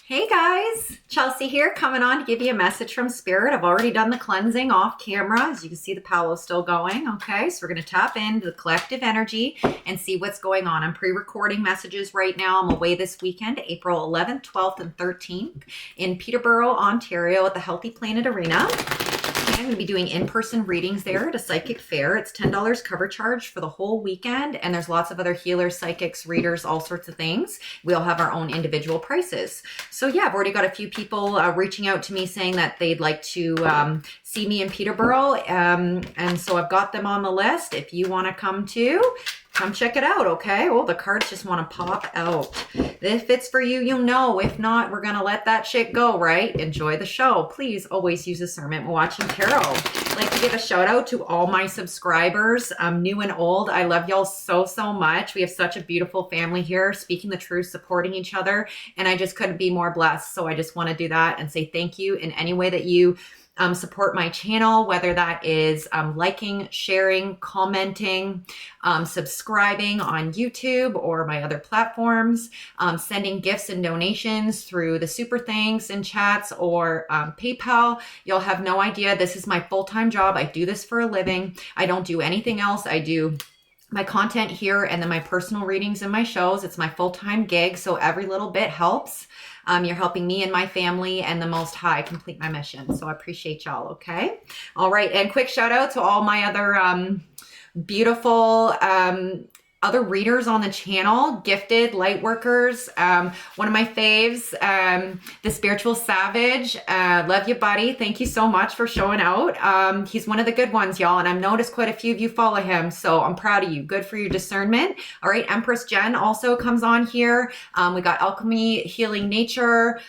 Hey guys, Chelsea here, coming on to give you a message from Spirit. I've already done the cleansing off camera. As you can see, the Palo's still going. Okay, so we're going to tap into the collective energy and see what's going on. I'm pre-recording messages right now. I'm away this weekend, April 11th, 12th, and 13th in Peterborough, Ontario at the Healthy Planet Arena. I'm going to be doing in-person readings there at a psychic fair. It's $10 cover charge for the whole weekend, and there's lots of other healers, psychics, readers, all sorts of things. We all have our own individual prices. So yeah, I've already got a few people reaching out to me saying that they'd like to see me in Peterborough, and so I've got them on the list. If you want to come too, come check it out, okay? Well, the cards just want to pop out. If it's for you, you'll know. If not, we're going to let that shit go, right? Enjoy the show. Please always use discernment when watching tarot. I'd like to give a shout out to all my subscribers, new and old. I love y'all so, so much. We have such a beautiful family here, speaking the truth, supporting each other, and I just couldn't be more blessed. So I just want to do that and say thank you in any way that you support my channel, whether that is liking, sharing, commenting, subscribing on YouTube or my other platforms, sending gifts and donations through the super thanks and chats or PayPal. You'll have no idea. This is my full-time job. I do this for a living. I don't do anything else. I do my content here and then my personal readings and my shows. It's my full-time gig, so every little bit helps. You're helping me and my family and the Most High complete my mission. So I appreciate y'all, okay? All right, and quick shout out to all my other beautiful other readers on the channel, gifted light workers. One of my faves, the Spiritual Savage. Love you, buddy. Thank you so much for showing out. He's one of the good ones, y'all, and I've noticed quite a few of you follow him, so I'm proud of you. Good for your discernment. All right, Empress Jen also comes on here. We got Alchemy, Healing Nature,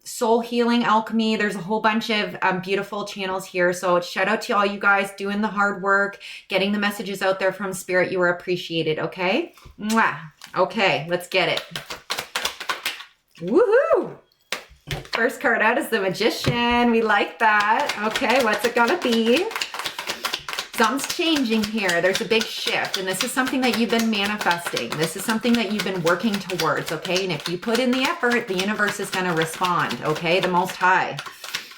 Soul Healing Alchemy. There's a whole bunch of beautiful channels here, so shout out to all you guys doing the hard work, getting the messages out there from Spirit. You are appreciated. Okay. Mwah. Okay, let's get it. Woohoo! First card out is the Magician. We like that. Okay, what's it gonna be? Something's changing here. There's a big shift, and this is something that you've been manifesting. This is something that you've been working towards, okay? And if you put in the effort, the universe is gonna respond, okay? The Most High.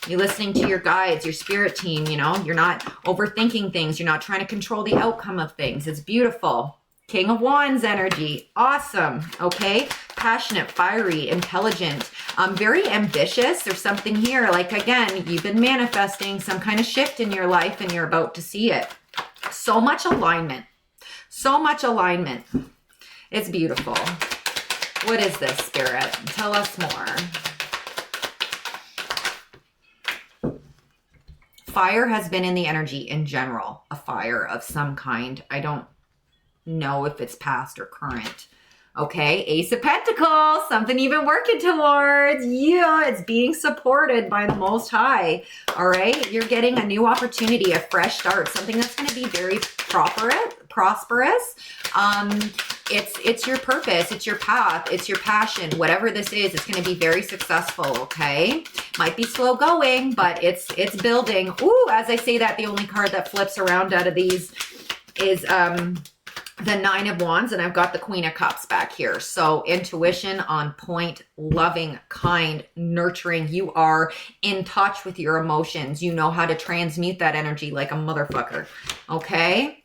You're listening to your guides, your spirit team, you know? You're not overthinking things. You're not trying to control the outcome of things. It's beautiful. King of Wands energy. Awesome. Okay. Passionate, fiery, intelligent, very ambitious. There's something here. Like, again, you've been manifesting some kind of shift in your life and you're about to see it. So much alignment. So much alignment. It's beautiful. What is this, Spirit? Tell us more. Fire has been in the energy in general. A fire of some kind. I don't know if it's past or current. Okay, Ace of Pentacles, something you've been working towards. Yeah, it's being supported by the Most High. All right, you're getting a new opportunity, a fresh start, something that's going to be very prosperous. It's your purpose, it's your path, it's your passion. Whatever this is, it's going to be very successful. Okay, might be slow going, but it's building. Ooh, as I say that, the only card that flips around out of these is the Nine of Wands, and I've got the Queen of Cups back here. So intuition on point, loving, kind, nurturing. You are in touch with your emotions. You know how to transmute that energy like a motherfucker. Okay?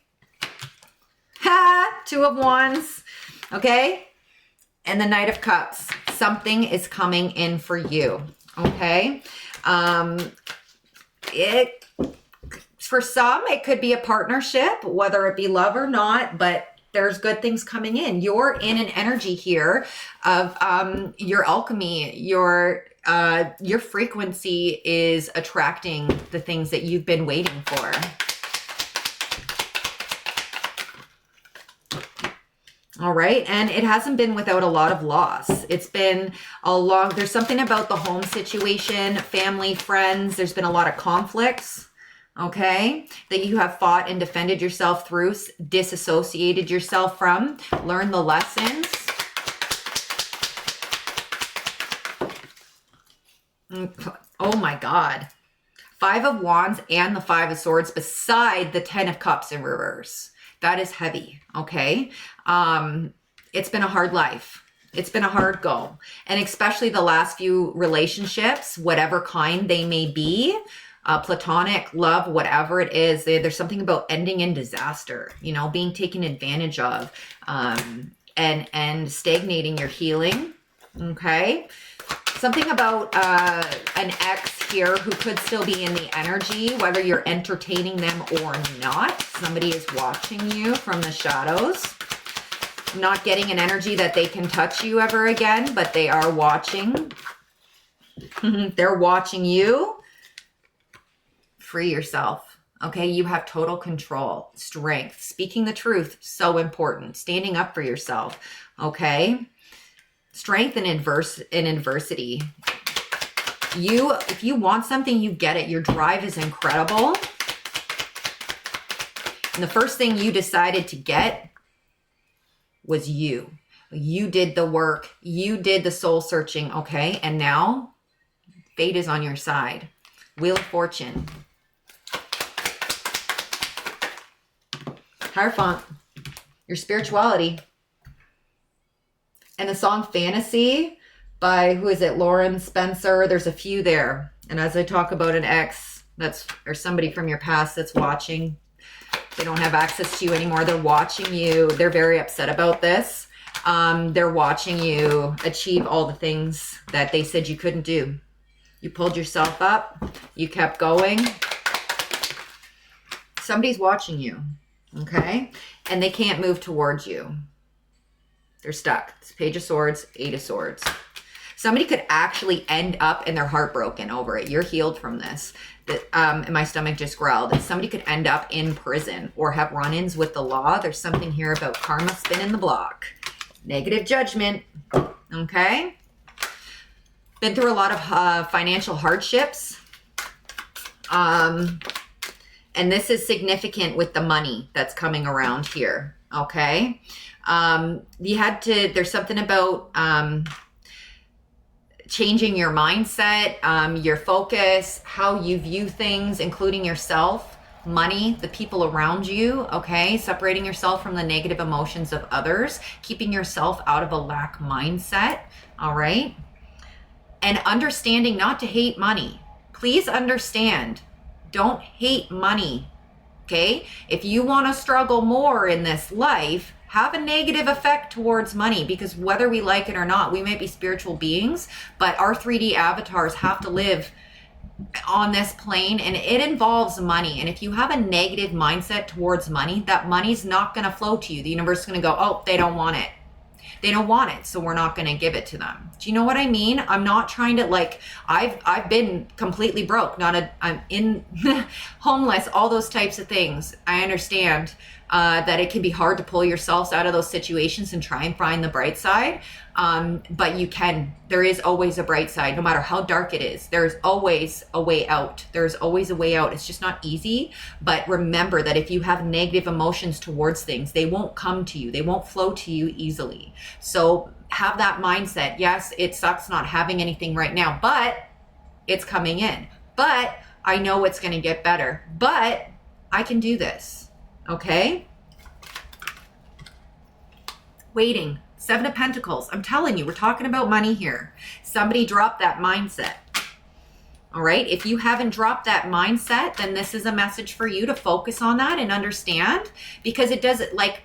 Ha! Two of Wands. Okay? And the Knight of Cups. Something is coming in for you. Okay? For some, it could be a partnership, whether it be love or not, but there's good things coming in. You're in an energy here of your alchemy, your frequency is attracting the things that you've been waiting for. All right, and it hasn't been without a lot of loss. It's been there's something about the home situation, family, friends. There's been a lot of conflicts. Okay, that you have fought and defended yourself through, disassociated yourself from, learn the lessons. Oh my God. Five of Wands and the Five of Swords beside the Ten of Cups in reverse. That is heavy, okay? It's been a hard life. It's been a hard go. And especially the last few relationships, whatever kind they may be, platonic, love, whatever it is, there's something about ending in disaster, you know, being taken advantage of, and stagnating your healing. Okay. Something about an ex here who could still be in the energy, whether you're entertaining them or not. Somebody is watching you from the shadows. Not getting an energy that they can touch you ever again, but they are watching. They're watching you. Free yourself. Okay, you have total control, strength, speaking the truth, so important. Standing up for yourself. Okay, strength in adversity. If you want something, you get it. Your drive is incredible. And the first thing you decided to get was you. You did the work. You did the soul searching, okay? And now fate is on your side. Wheel of Fortune. Hierophant. Your spirituality. And the song Fantasy by, who is it? Lauren Spencer. There's a few there. And as I talk about an ex or somebody from your past that's watching, they don't have access to you anymore. They're watching you. They're very upset about this. They're watching you achieve all the things that they said you couldn't do. You pulled yourself up. You kept going. Somebody's watching you, okay? And they can't move towards you. They're stuck. It's Page of Swords, Eight of Swords. Somebody could actually end up and they're heartbroken over it. You're healed from this. And my stomach just growled. And somebody could end up in prison or have run-ins with the law. There's something here about karma spinning the block. Negative judgment. Okay. Been through a lot of financial hardships. And this is significant with the money that's coming around here. Okay. There's something about changing your mindset, your focus, how you view things, including yourself, money, the people around you, okay? Separating yourself from the negative emotions of others, keeping yourself out of a lack mindset, all right? And understanding not to hate money. Please understand, don't hate money, okay? If you want to struggle more in this life, have a negative effect towards money, because whether we like it or not, we may be spiritual beings, but our 3D avatars have to live on this plane, and it involves money. And if you have a negative mindset towards money, that money's not going to flow to you. The universe is going to go, oh, they don't want it. They don't want it, so we're not going to give it to them. Do you know what I mean? I'm not trying to, like, I've been completely broke, I'm in homeless, all those types of things. I understand that it can be hard to pull yourselves out of those situations and try and find the bright side. But you can. There is always a bright side, no matter how dark it is. There's always a way out. There's always a way out. It's just not easy. But remember that if you have negative emotions towards things, they won't come to you. They won't flow to you easily. So have that mindset. Yes, it sucks not having anything right now, but it's coming in. But I know it's going to get better. But I can do this. Okay? Waiting. Seven of Pentacles. I'm telling you, we're talking about money here. Somebody dropped that mindset. All right? If you haven't dropped that mindset, then this is a message for you to focus on that and understand, because it doesn't, like,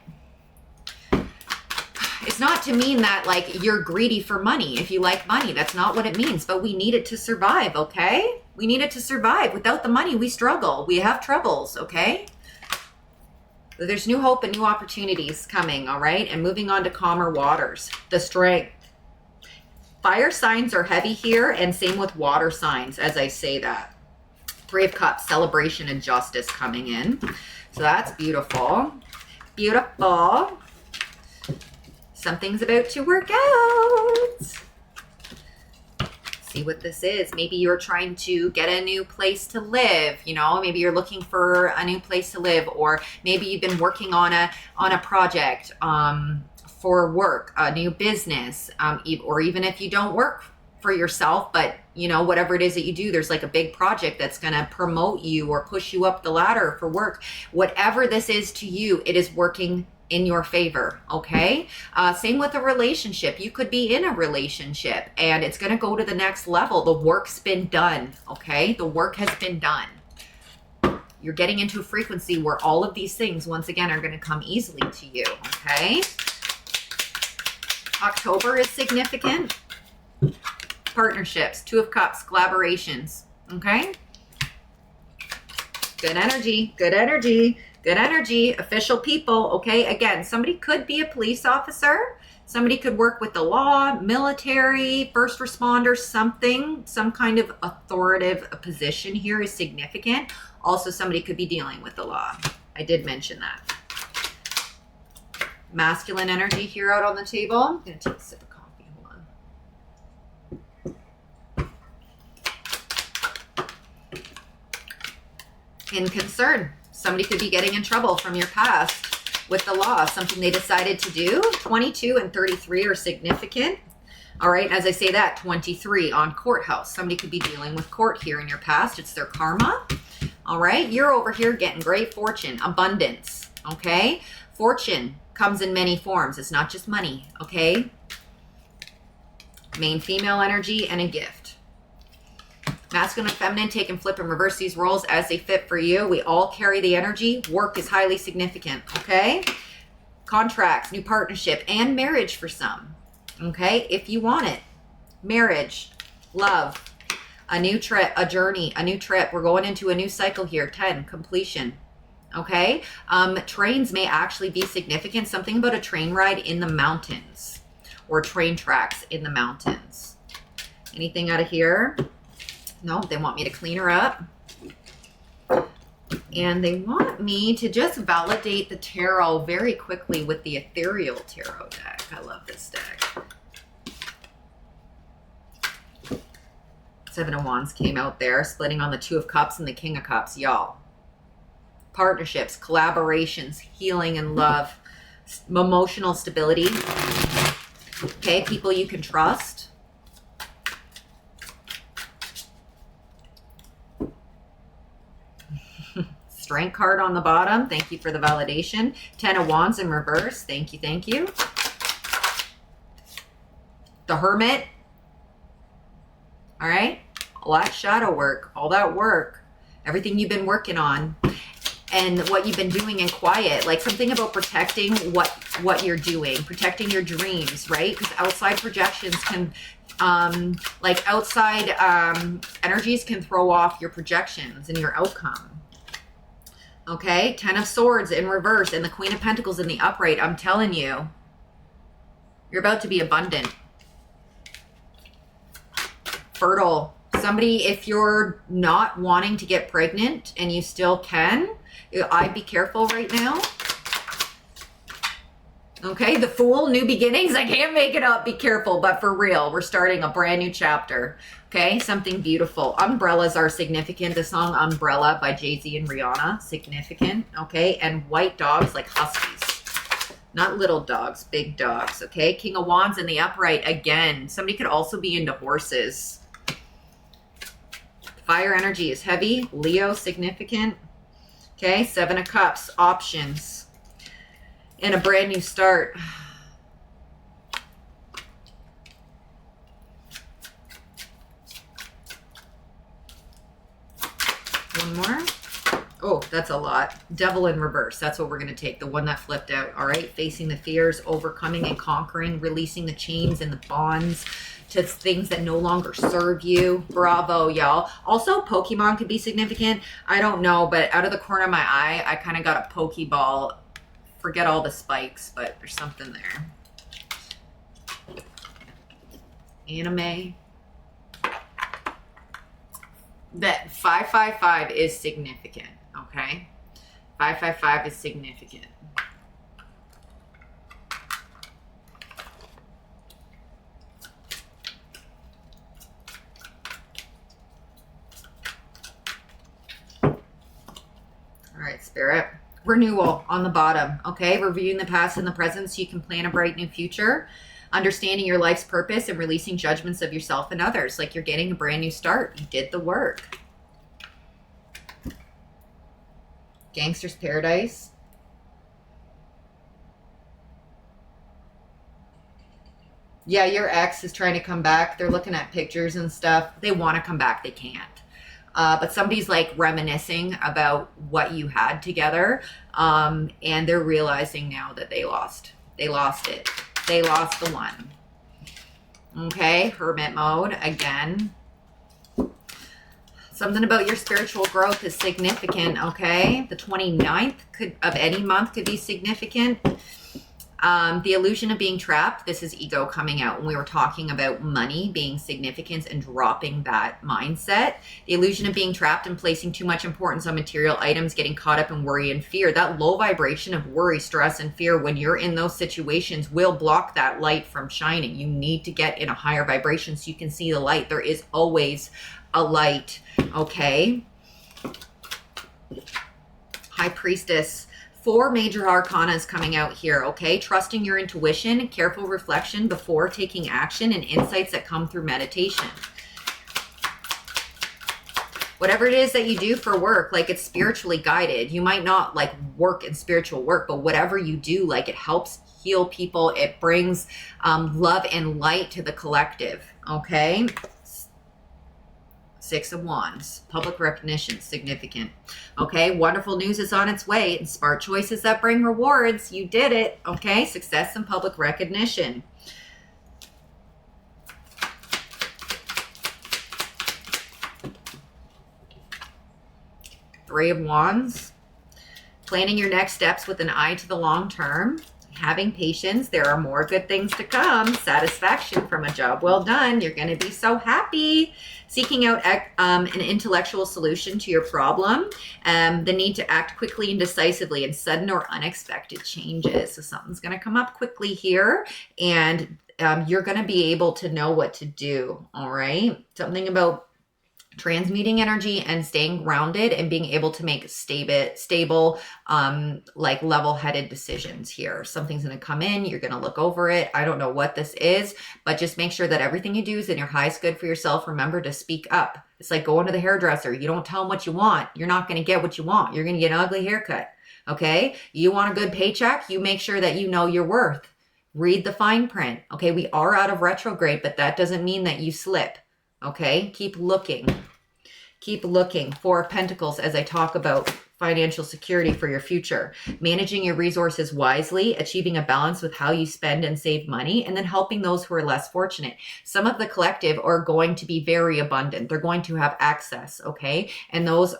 it's not to mean that, like, you're greedy for money. If you like money, that's not what it means, but we need it to survive, okay? We need it to survive. Without the money, we struggle. We have troubles, okay? There's new hope and new opportunities coming, all right? And moving on to calmer waters, the strength. Fire signs are heavy here, and same with water signs as I say that. Three of Cups, celebration and justice coming in. So that's beautiful. Beautiful. Something's about to work out. See what this is. Maybe you're trying to get a new place to live, you know, maybe you're looking for a new place to live, or maybe you've been working on a project for work, a new business, or even if you don't work for yourself, but you know, whatever it is that you do, there's like a big project that's going to promote you or push you up the ladder for work. Whatever this is to you, it is working in your favor, okay? Same with a relationship. You could be in a relationship and it's going to go to the next level. The work's been done, okay? The work has been done. You're getting into a frequency where all of these things, once again, are going to come easily to you, okay? October is significant. Partnerships, Two of Cups, collaborations, okay? Good energy, good energy, good energy. Official people, okay? Again, somebody could be a police officer. Somebody could work with the law, military, first responder, something, some kind of authoritative position here is significant. Also, somebody could be dealing with the law. I did mention that. Masculine energy here out on the table. I'm going to take a sip of coffee. Hold on. In concern, somebody could be getting in trouble from your past with the law, something they decided to do. 22 and 33 are significant. All right, as I say that, 23 on courthouse. Somebody could be dealing with court here in your past. It's their karma. All right, you're over here getting great fortune, abundance, okay? Fortune comes in many forms. It's not just money, okay? Main female energy and a gift. Masculine and feminine, take and flip and reverse these roles as they fit for you. We all carry the energy. Work is highly significant, okay? Contracts, new partnership, and marriage for some, okay? If you want it. Marriage, love, a new trip, a journey, a new trip. We're going into a new cycle here. 10, completion. Okay. Trains may actually be significant. Something about a train ride in the mountains or train tracks in the mountains. Anything out of here? No, they want me to clean her up. And they want me to just validate the tarot very quickly with the Ethereal Tarot deck. I love this deck. Seven of Wands came out there, splitting on the Two of Cups and the King of Cups, y'all. Partnerships, collaborations, healing and love, emotional stability. Okay, people you can trust. Strength card on the bottom. Thank you for the validation. 10 of Wands in reverse. Thank you, thank you. The Hermit. All right, all that shadow work, all that work, everything you've been working on and what you've been doing in quiet, like something about protecting what you're doing, protecting your dreams, right? Because outside projections can, like outside energies can throw off your projections and your outcome. Okay, 10 of Swords in reverse and the Queen of Pentacles in the upright. I'm telling you, you're about to be abundant. Fertile. Somebody, if you're not wanting to get pregnant and you still can, I'd be careful right now. Okay, the Fool, new beginnings. I can't make it up. Be careful, but for real, we're starting a brand new chapter. Okay, something beautiful. Umbrellas are significant. The song Umbrella by Jay-Z and Rihanna, significant. Okay, and white dogs like huskies. Not little dogs, big dogs. Okay, King of Wands in the upright again. Somebody could also be into horses. Fire energy is heavy. Leo, significant. Okay, 7 of Cups, options. And a brand new start. One more. Oh, that's a lot. Devil in reverse. That's what we're going to take. The one that flipped out. All right. Facing the fears, overcoming and conquering, releasing the chains and the bonds to things that no longer serve you. Bravo, y'all. Also, Pokemon could be significant. I don't know, but out of the corner of my eye, I kind of got a Pokeball. Forget all the spikes, but there's something there. Anime. That 555 is significant, okay? 555 is significant. All right, Spirit. Renewal on the bottom, okay? Reviewing the past and the present so you can plan a bright new future. Understanding your life's purpose and releasing judgments of yourself and others. Like you're getting a brand new start. You did the work. Gangster's Paradise. Yeah, your ex is trying to come back. They're looking at pictures and stuff. They want to come back. They can't. But somebody's like reminiscing about what you had together. And they're realizing now that they lost. They lost it. They lost the one. Okay, hermit mode again. Something about your spiritual growth is significant, okay? The 29th of any month could be significant. The illusion of being trapped, this is ego coming out when we were talking about money being significant and dropping that mindset. The illusion of being trapped and placing too much importance on material items, getting caught up in worry and fear. That low vibration of worry, stress, and fear when you're in those situations will block that light from shining. You need to get in a higher vibration so you can see the light. There is always a light, okay? High Priestess. 4 major arcanas coming out here, okay? Trusting your intuition, careful reflection before taking action, and insights that come through meditation. Whatever it is that you do for work, like it's spiritually guided. You might not like work in spiritual work, but whatever you do, like it helps heal people. It brings love and light to the collective, okay? 6 of Wands, public recognition, significant. Okay, wonderful news is on its way. And smart choices that bring rewards. You did it. Okay, success and public recognition. Three of Wands. Planning your next steps with an eye to the long term. Having patience. There are more good things to come. Satisfaction from a job well done. You're going to be so happy. Seeking out an intellectual solution to your problem. The need to act quickly and decisively in sudden or unexpected changes. So something's going to come up quickly here, and you're going to be able to know what to do. All right. Something about transmuting energy and staying grounded and being able to make stable, like level-headed decisions here. Something's going to come in. You're going to look over it. I don't know what this is, but just make sure that everything you do is in your highest good for yourself. Remember to speak up. It's like going to the hairdresser. You don't tell them what you want. You're not going to get what you want. You're going to get an ugly haircut. Okay. You want a good paycheck. You make sure that you know your worth. Read the fine print. Okay. We are out of retrograde, but that doesn't mean that you slip. Okay. Keep looking. Keep looking. 4 of Pentacles as I talk about financial security for your future. Managing your resources wisely, achieving a balance with how you spend and save money, and then helping those who are less fortunate. Some of the collective are going to be very abundant. They're going to have access, okay? And those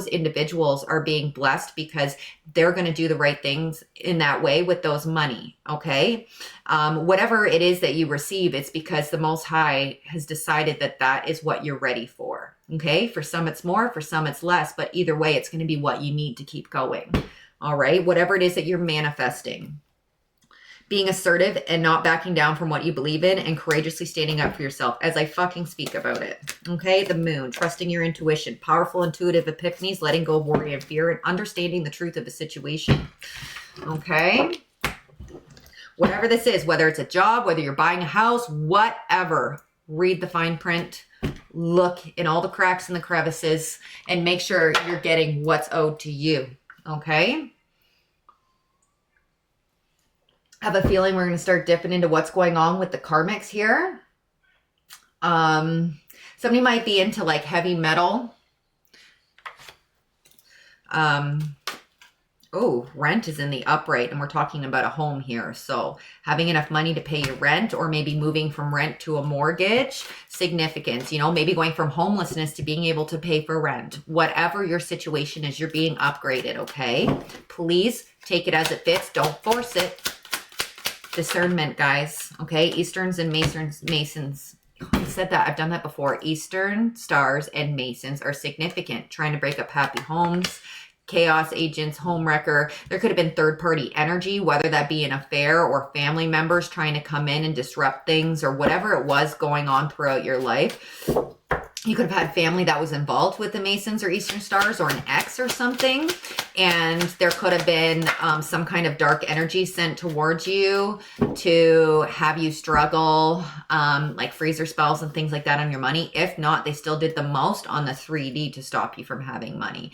individuals are being blessed because they're going to do the right things in that way with those money, okay? Whatever it is that you receive, it's because the Most High has decided that that is what you're ready for. Okay, for some it's more, for some it's less, but either way, it's going to be what you need to keep going. All right, whatever it is that you're manifesting. Being assertive and not backing down from what you believe in and courageously standing up for yourself as I fucking speak about it. Okay, the Moon, trusting your intuition, powerful intuitive epiphanies, letting go of worry and fear, and understanding the truth of the situation. Okay. Whatever this is, whether it's a job, whether you're buying a house, whatever, read the fine print. Look in all the cracks and the crevices and make sure you're getting what's owed to you. Okay. I have a feeling we're going to start dipping into what's going on with the karmics here. Somebody might be into like heavy metal. Oh, rent is in the upright, and we're talking about a home here. So having enough money to pay your rent, or maybe moving from rent to a mortgage, significance, you know, maybe going from homelessness to being able to pay for rent. Whatever your situation is, you're being upgraded, okay? Please take it as it fits. Don't force it. Discernment, guys, okay? Easterns and Masons. I said that. I've done that before. Eastern stars and Masons are significant. Trying to break up happy homes. Chaos agents, home wrecker. There could have been third-party energy, whether that be an affair or family members trying to come in and disrupt things or whatever it was going on throughout your life. You could have had family that was involved with the Masons or Eastern Stars, or an ex or something. And there could have been some kind of dark energy sent towards you to have you struggle, like freezer spells and things like that on your money. If not, they still did the most on the 3D to stop you from having money.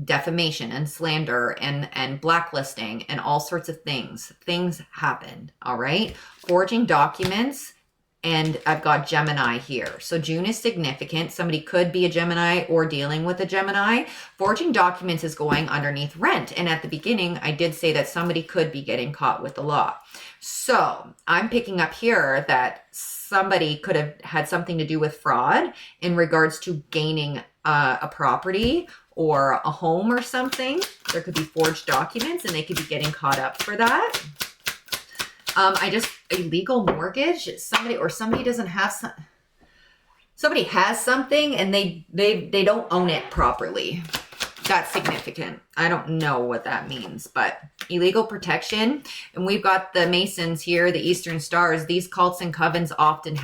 Defamation and slander and blacklisting and all sorts of things. Things happened, all right? Forging documents. And I've got Gemini here. So June is significant. Somebody could be a Gemini or dealing with a Gemini. Forging documents is going underneath rent. And at the beginning, I did say that somebody could be getting caught with the law. So I'm picking up here that somebody could have had something to do with fraud in regards to gaining a property or a home or something. There could be forged documents and they could be getting caught up for that. Illegal mortgage, somebody doesn't have somebody has something and they don't own it properly. That's significant. I don't know what that means, but illegal protection. And we've got the Masons here, the Eastern Stars. These cults and covens often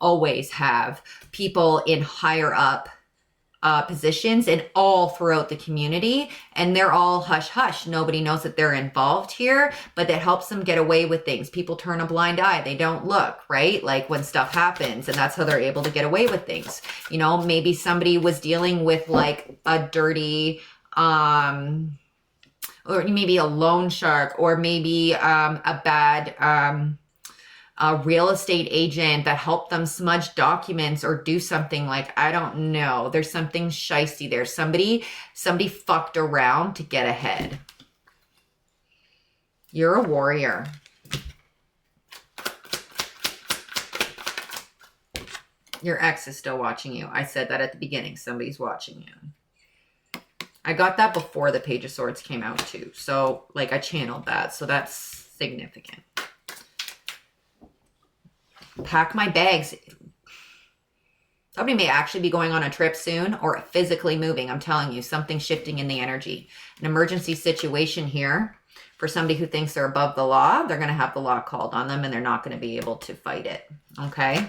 always have people in higher up positions and all throughout the community, and they're all hush hush. Nobody knows that they're involved here, but that helps them get away with things. People turn a blind eye. They don't look, right? Like when stuff happens, and that's how they're able to get away with things. You know, maybe somebody was dealing with like a dirty, or maybe a loan shark, or maybe a bad, a real estate agent that helped them smudge documents or do something, like, I don't know. There's something shysty there. Somebody fucked around to get ahead. You're a warrior. Your ex is still watching you. I said that at the beginning. Somebody's watching you. I got that before the Page of Swords came out too. So like I channeled that. So that's significant. Pack my bags. Somebody may actually be going on a trip soon or physically moving. I'm telling you, something shifting in the energy. An emergency situation here for somebody who thinks they're above the law. They're going to have the law called on them and they're not going to be able to fight it. Okay.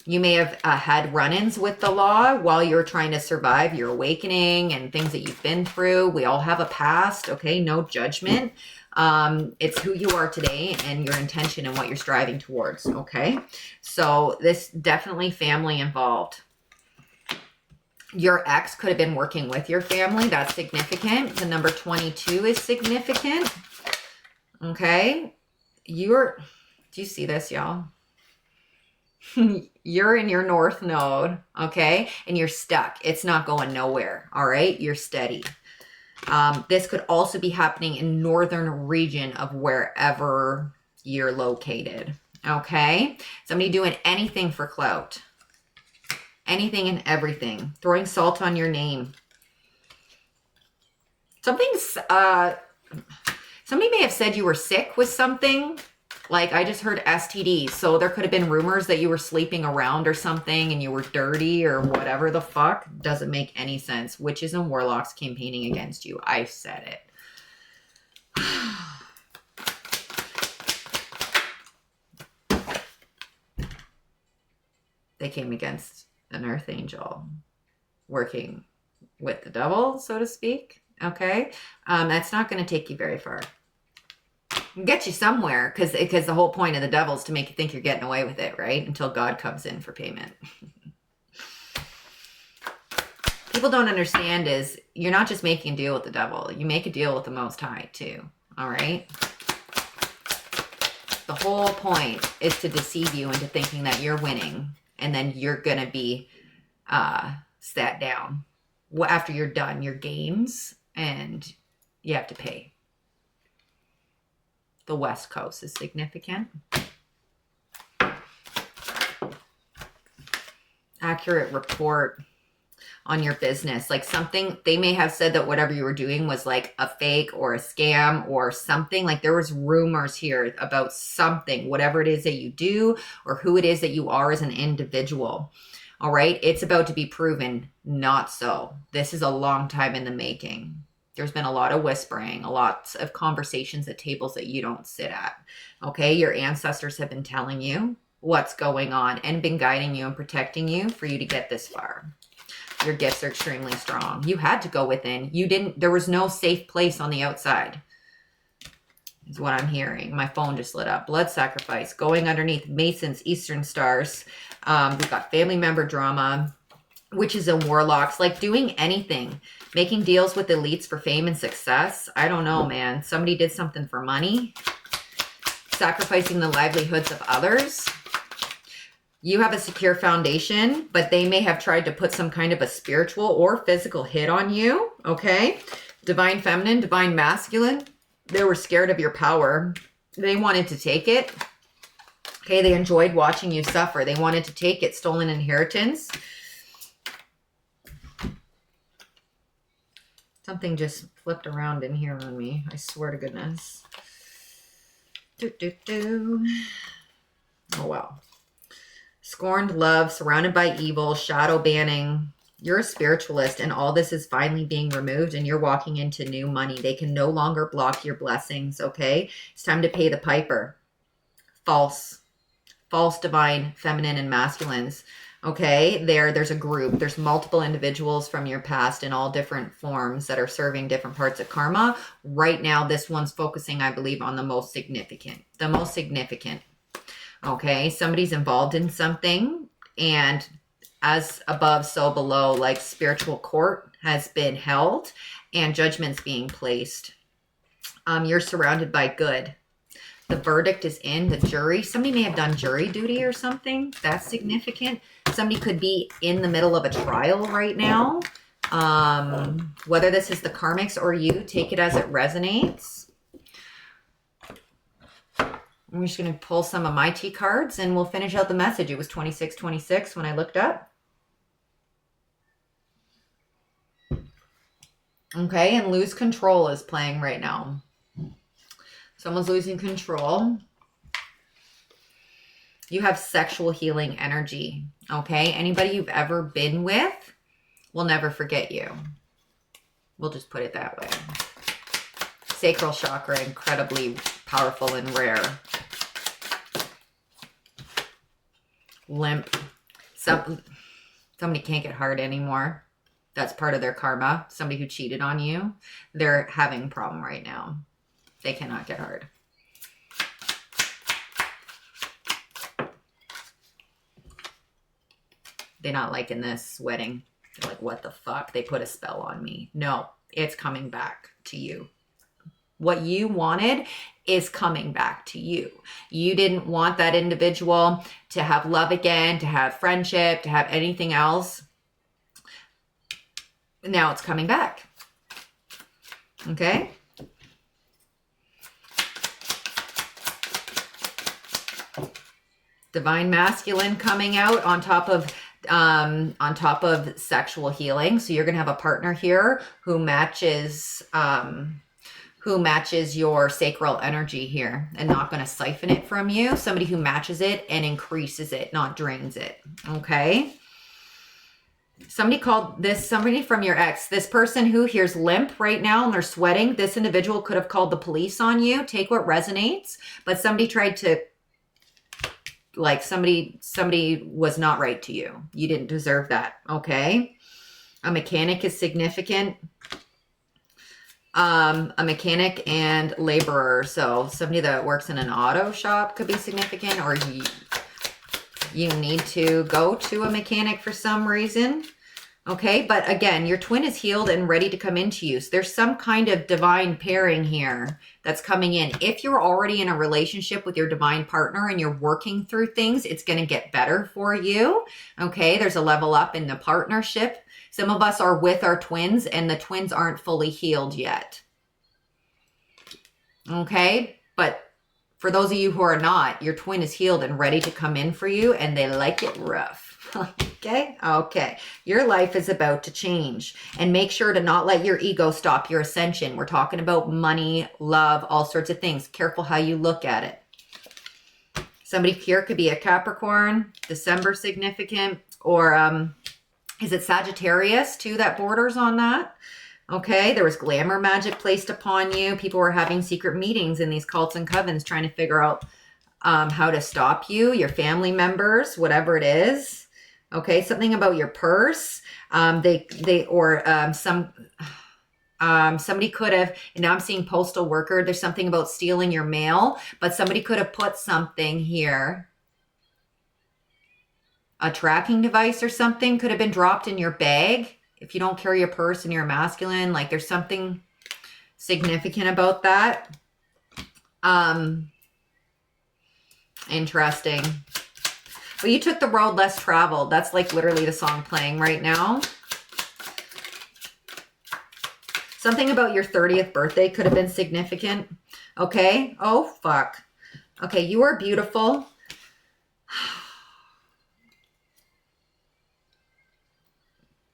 You may have had run-ins with the law while you're trying to survive your awakening and things that you've been through. We all have a past. Okay. No judgment. It's who you are today and your intention and what you're striving towards. Okay. So this definitely family involved. Your ex could have been working with your family. That's significant. The number 22 is significant. Okay. Do you see this, y'all? You're in your north node. Okay. And you're stuck. It's not going nowhere. All right. You're steady. This could also be happening in northern region of wherever you're located. Okay. Somebody doing anything for clout. Anything and everything. Throwing salt on your name. Somebody may have said you were sick with something. Like I just heard STDs. So there could have been rumors that you were sleeping around or something and you were dirty or whatever the fuck. Doesn't make any sense. Witches and warlocks campaigning against you. I said it. They came against an earth angel working with the devil, so to speak. Okay. That's not going to take you very far. Get you somewhere because the whole point of the devil is to make you think you're getting away with it, right? Until God comes in for payment. People don't understand is you're not just making a deal with the devil. You make a deal with the Most High too. All right. The whole point is to deceive you into thinking that you're winning and then you're going to be sat down after you're done your games and you have to pay. The West Coast is significant. Accurate report on your business. Like something, they may have said that whatever you were doing was like a fake or a scam or something. Like there was rumors here about something, whatever it is that you do or who it is that you are as an individual. All right. It's about to be proven not so. This is a long time in the making. There's been a lot of whispering, a lot of conversations at tables that you don't sit at. Okay. Your ancestors have been telling you what's going on and been guiding you and protecting you for you to get this far. Your gifts are extremely strong. You had to go within. There was no safe place on the outside, is what I'm hearing. My phone just lit up. Blood sacrifice, going underneath, Masons, Eastern Stars. We've got family member drama, witches and warlocks, like doing anything, making deals with elites for fame and success. I don't know, man. Somebody did something for money, sacrificing the livelihoods of others. You have a secure foundation, but they may have tried to put some kind of a spiritual or physical hit on you, okay? Divine feminine, divine masculine. They were scared of your power. They wanted to take it. Okay, they enjoyed watching you suffer. They wanted to take it. Stolen inheritance. Something just flipped around in here on me. I swear to goodness. Oh, wow. Scorned love, surrounded by evil, shadow banning. You're a spiritualist, and all this is finally being removed, and you're walking into new money. They can no longer block your blessings, okay? It's time to pay the piper. False divine, feminine, and masculines, okay? There's a group. There's multiple individuals from your past in all different forms that are serving different parts of karma. Right now, this one's focusing, I believe, on the most significant. The most significant. Okay, somebody's involved in something, and as above, so below, like spiritual court has been held and judgment's being placed. You're surrounded by good. The verdict is in, the jury. Somebody may have done jury duty or something. That's significant. Somebody could be in the middle of a trial right now. Whether this is the karmics or you, take it as it resonates. I'm just going to pull some of my T cards and we'll finish out the message. It was 2626 when I looked up. Okay, and lose control is playing right now. Someone's losing control. You have sexual healing energy. Okay, anybody you've ever been with will never forget you. We'll just put it that way. Sacral chakra, incredibly powerful and rare. Limp. Somebody can't get hard anymore. That's part of their karma. Somebody who cheated on you, they're having a problem right now. They cannot get hard. They're not liking this wedding. They're like, what the fuck? They put a spell on me. No, it's coming back to you. What you wanted is coming back to you. You didn't want that individual to have love again, to have friendship, to have anything else. Now it's coming back. Okay? Divine masculine coming out on top of sexual healing. So you're going to have a partner here who matches your sacral energy here and not going to siphon it from you. Somebody who matches it and increases it, not drains it. Okay. Somebody from your ex, this person who here's limp right now and they're sweating. This individual could have called the police on you. Take what resonates, but somebody tried to, like somebody was not right to you. You didn't deserve that. Okay. A mechanic is significant. A mechanic and laborer. So somebody that works in an auto shop could be significant, or you need to go to a mechanic for some reason. Okay. But again, your twin is healed and ready to come into you. So there's some kind of divine pairing here that's coming in. If you're already in a relationship with your divine partner and you're working through things, it's going to get better for you. Okay. There's a level up in the partnership. Some of us are with our twins and the twins aren't fully healed yet. Okay. But for those of you who are not, your twin is healed and ready to come in for you and they like it rough. Okay. Okay. Your life is about to change, and make sure to not let your ego stop your ascension. We're talking about money, love, all sorts of things. Careful how you look at it. Somebody here could be a Capricorn, December significant, or is it Sagittarius too that borders on that? Okay, there was glamour magic placed upon you. People were having secret meetings in these cults and covens trying to figure out how to stop you, your family members, whatever it is. Okay, something about your purse. Somebody could have, and now I'm seeing postal worker. There's something about stealing your mail, but somebody could have put something here. A tracking device or something could have been dropped in your bag. If you don't carry a purse and you're masculine, like there's something significant about that. Interesting. Well, you took the road less traveled. That's like literally the song playing right now. Something about your 30th birthday could have been significant. Okay. Oh, fuck. Okay. You are beautiful.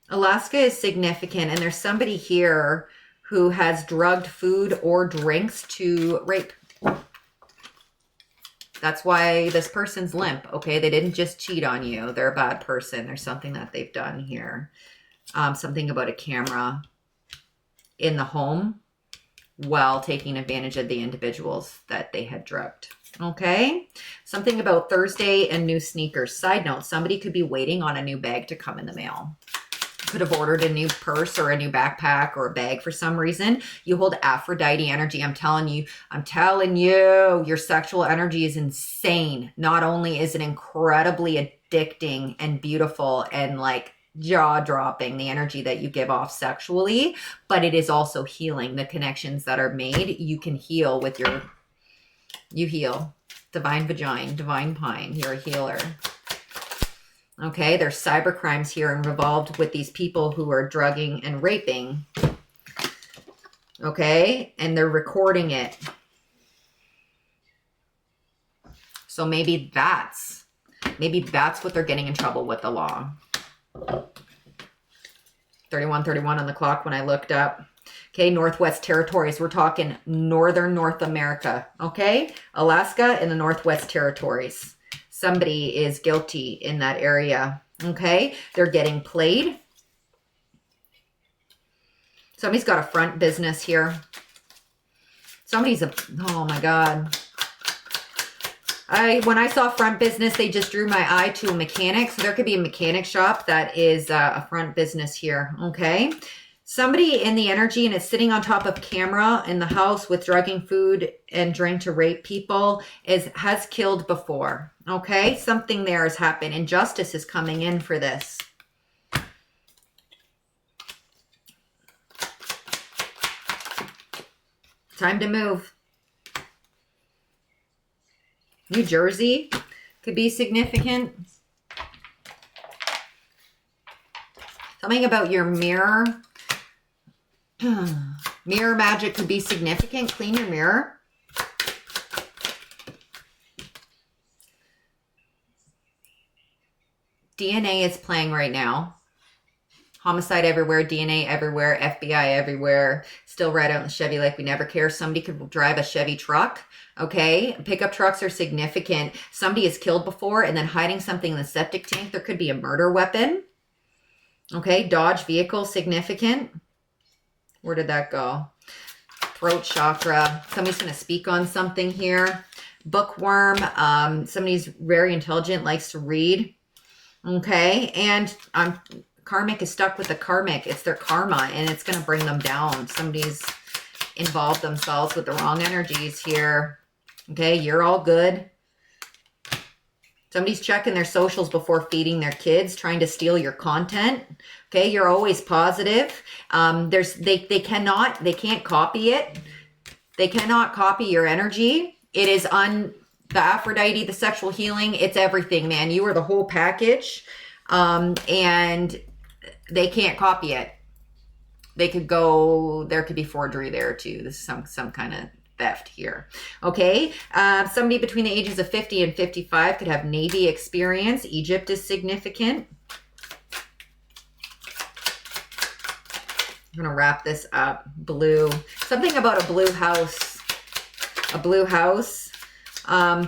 Alaska is significant, and there's somebody here who has drugged food or drinks to rape. That's why this person's limp, okay? They didn't just cheat on you. They're a bad person. There's something that they've done here. Something about a camera in the home while taking advantage of the individuals that they had drugged. Okay? Something about Thursday and new sneakers. Side note, somebody could be waiting on a new bag to come in the mail. Could have ordered a new purse or a new backpack or a bag for some reason. You hold Aphrodite energy. I'm telling you, your sexual energy is insane. Not only is it incredibly addicting and beautiful and like jaw-dropping, the energy that you give off sexually, but it is also healing. The connections that are made, you can heal with you heal. Divine vagina, divine pine. You're a healer. Okay, there's cyber crimes here and involved with these people who are drugging and raping. Okay, and they're recording it. So maybe that's what they're getting in trouble with the law. 31:31 on the clock when I looked up. Okay, Northwest Territories. We're talking northern North America. Okay, Alaska and the Northwest Territories. Somebody is guilty in that area. Okay, they're getting played. Somebody's got a front business here. Oh my God. When I saw front business, they just drew my eye to a mechanic. So there could be a mechanic shop that is a front business here. Okay. Somebody in the energy and is sitting on top of camera in the house with drugging food and drink to rape people has killed before. Okay. Something there has happened and justice is coming in for this. Time to move. New Jersey could be significant. Something about your mirror. Mirror magic could be significant. Clean your mirror. DNA is playing right now. Homicide everywhere, DNA everywhere, FBI everywhere. Still ride out in the Chevy like we never care. Somebody could drive a Chevy truck. Okay, pickup trucks are significant. Somebody is killed before and then hiding something in the septic tank. There could be a murder weapon. Okay, Dodge vehicle, significant. Where did that go? Throat chakra. Somebody's going to speak on something here. Bookworm. Somebody's very intelligent, likes to read. Okay, and karmic is stuck with the karmic. It's their karma, and it's going to bring them down. Somebody's involved themselves with the wrong energies here. Okay, you're all good. Somebody's checking their socials before feeding their kids, trying to steal your content. Okay, you're always positive. They can't copy it. They cannot copy your energy. It is the Aphrodite, the sexual healing. It's everything, man. You are the whole package. And they can't copy it. There could be forgery there too. This is some kind of theft here. Okay. Somebody between the ages of 50 and 55 could have Navy experience. Egypt is significant. I'm going to wrap this up. Blue. Something about a blue house. A blue house.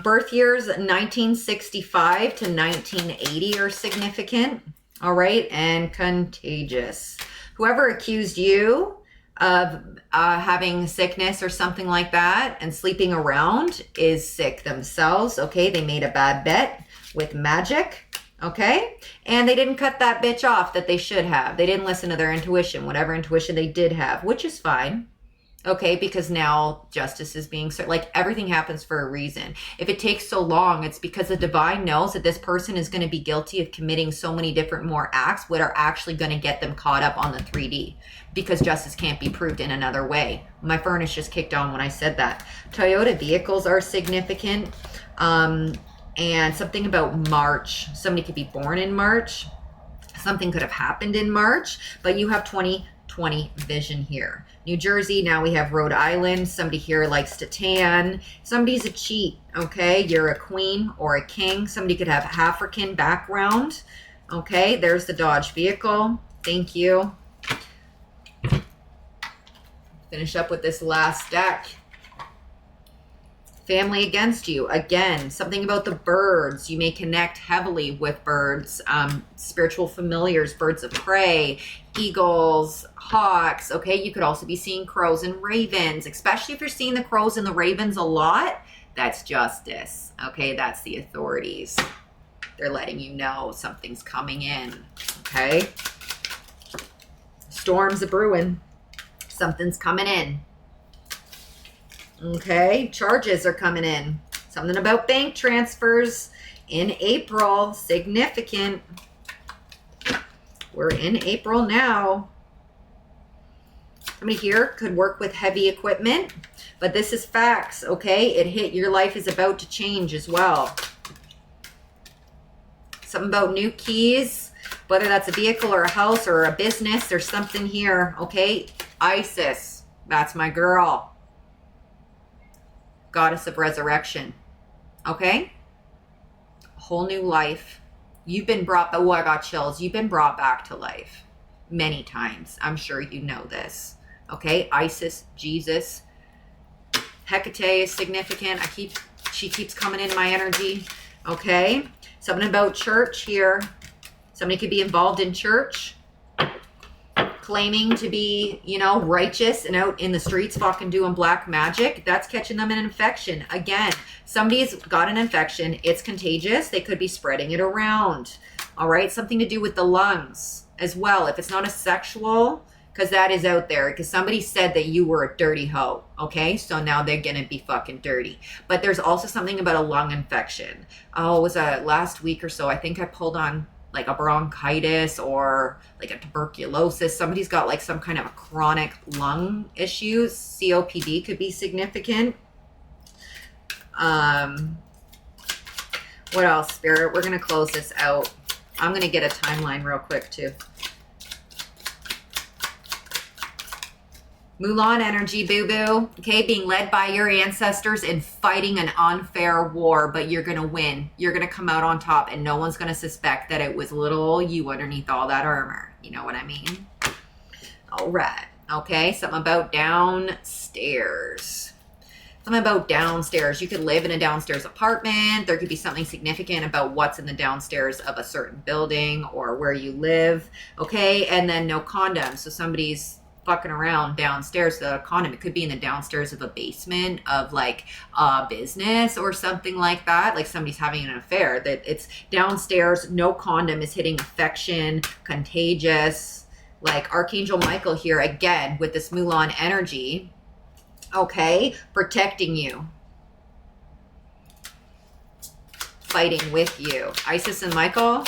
Birth years 1965 to 1980 are significant. All right. And contagious. Whoever accused you of having sickness or something like that and sleeping around is sick themselves. Okay, they made a bad bet with magic. Okay, and they didn't cut that bitch off that they should have. They didn't listen to their intuition, whatever intuition they did have, which is fine. Okay, because now justice is being served. Like, everything happens for a reason. If it takes so long, it's because the divine knows that this person is going to be guilty of committing so many different more acts, what are actually going to get them caught up on the 3D, because justice can't be proved in another way. My furnace just kicked on when I said that. Toyota vehicles are significant. And something about March. Somebody could be born in March. Something could have happened in March, but you have 20/20 vision here. New Jersey, now we have Rhode Island. Somebody here likes to tan. Somebody's a cheat, okay? You're a queen or a king. Somebody could have African background, okay? There's the Dodge vehicle. Thank you. Finish up with this last deck. Family against you. Again, something about the birds. You may connect heavily with birds, spiritual familiars, birds of prey, eagles, hawks. Okay, you could also be seeing crows and ravens, especially if you're seeing the crows and the ravens a lot. That's justice. Okay, that's the authorities. They're letting you know something's coming in. Okay, storms a brewing. Something's coming in. Okay, charges are coming in. Something about bank transfers in April. Significant. We're in April now. Somebody here could work with heavy equipment, but this is facts, okay? It hit. Your life is about to change as well. Something about new keys, whether that's a vehicle or a house or a business. There's something here, okay? Isis, that's my girl. Goddess of resurrection. Okay? A whole new life. You've been brought, oh, I got chills. You've been brought back to life many times. I'm sure you know this. Okay? Isis, Jesus. Hecate is significant. She keeps coming in my energy. Okay? Something about church here. Somebody could be involved in church, claiming to be, you know, righteous and out in the streets fucking doing black magic. That's catching them an infection. Again, somebody's got an infection. It's contagious. They could be spreading it around. All right. Something to do with the lungs as well. If it's not a sexual, because that is out there. Because somebody said that you were a dirty hoe. Okay. So now they're going to be fucking dirty. But there's also something about a lung infection. Oh, it was last week or so. I think I pulled on like a bronchitis or like a tuberculosis. Somebody's got like some kind of a chronic lung issues. COPD could be significant. What else, Spirit? We're going to close this out. I'm going to get a timeline real quick too. Mulan energy, boo-boo. Okay, being led by your ancestors and fighting an unfair war, but you're going to win. You're going to come out on top, and no one's going to suspect that it was little old you underneath all that armor. You know what I mean? All right. Okay, something about downstairs. Something about downstairs. You could live in a downstairs apartment. There could be something significant about what's in the downstairs of a certain building or where you live. Okay, and then no condoms. So somebody's fucking around downstairs without a condom. It could be in the downstairs of a basement of like a business or something like that. Like somebody's having an affair. That it's downstairs, no condom is hitting affection, contagious. Like Archangel Michael here again with this Mulan energy. Okay, protecting you. Fighting with you. Isis and Michael.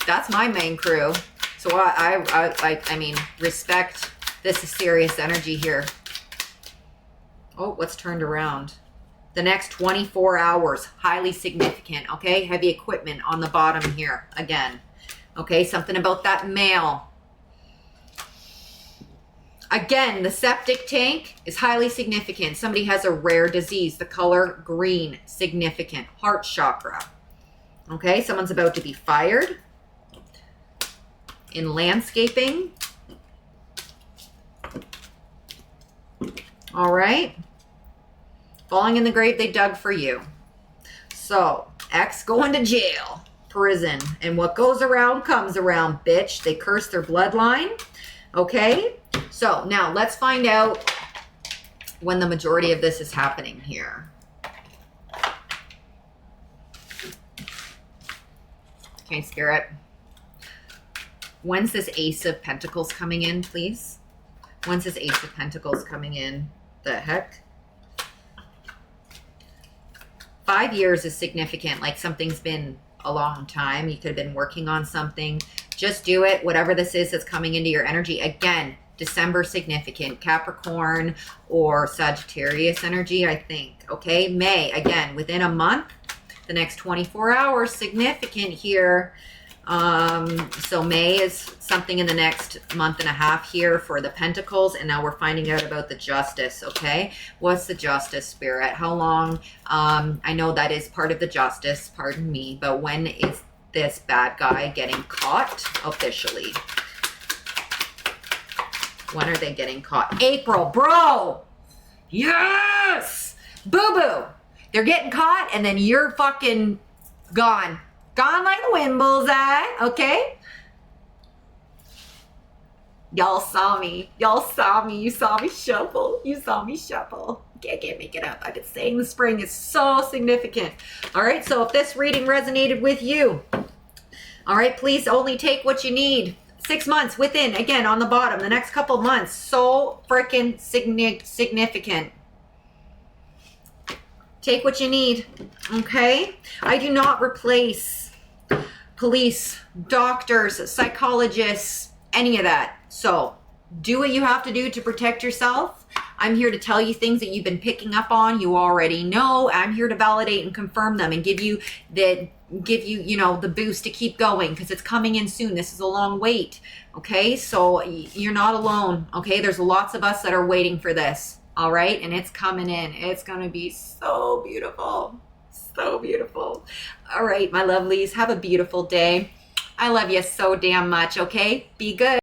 That's my main crew. So I mean, respect. This is serious energy here. Oh, what's turned around? The next 24 hours, highly significant. Okay, heavy equipment on the bottom here again. Okay, something about that mail. Again, the septic tank is highly significant. Somebody has a rare disease. The color green, significant. Heart chakra. Okay, someone's about to be fired. In landscaping. All right. Falling in the grave they dug for you. So, ex going to jail, prison. And what goes around comes around, bitch. They curse their bloodline. Okay. So now let's find out when the majority of this is happening here. Okay, Spirit. When's this Ace of Pentacles coming in, please? When's this Ace of Pentacles coming in? The heck? 5 years is significant, like something's been a long time. You could have been working on something. Just do it. Whatever this is that's coming into your energy. Again, December significant. Capricorn or Sagittarius energy, I think. Okay, May, again, within a month. The next 24 hours, significant here. So May is something in the next month and a half here for the Pentacles. And now we're finding out about the Justice, okay? What's the Justice, Spirit? How long? I know that is part of the Justice, pardon me. But when is this bad guy getting caught officially? When are they getting caught? April, bro! Yes! Boo-boo! They're getting caught and then you're fucking gone. Gone like the wind, bullseye, okay? Y'all saw me. Y'all saw me. You saw me shuffle. You saw me shuffle. Okay, I can't make it up. I've been saying the spring is so significant. All right, so if this reading resonated with you, all right, please only take what you need. 6 months within, again, on the bottom, the next couple months, so freaking significant. Take what you need, okay? I do not replace police, doctors, psychologists, any of that. So do what you have to do to protect yourself. I'm here to tell you things that you've been picking up on. You already know. I'm here to validate and confirm them and give you, you know, the boost to keep going because it's coming in soon. This is a long wait, okay? So you're not alone, okay? There's lots of us that are waiting for this, all right? And it's coming in. It's going to be so beautiful. So beautiful. All right, my lovelies, have a beautiful day. I love you so damn much, okay? Be good.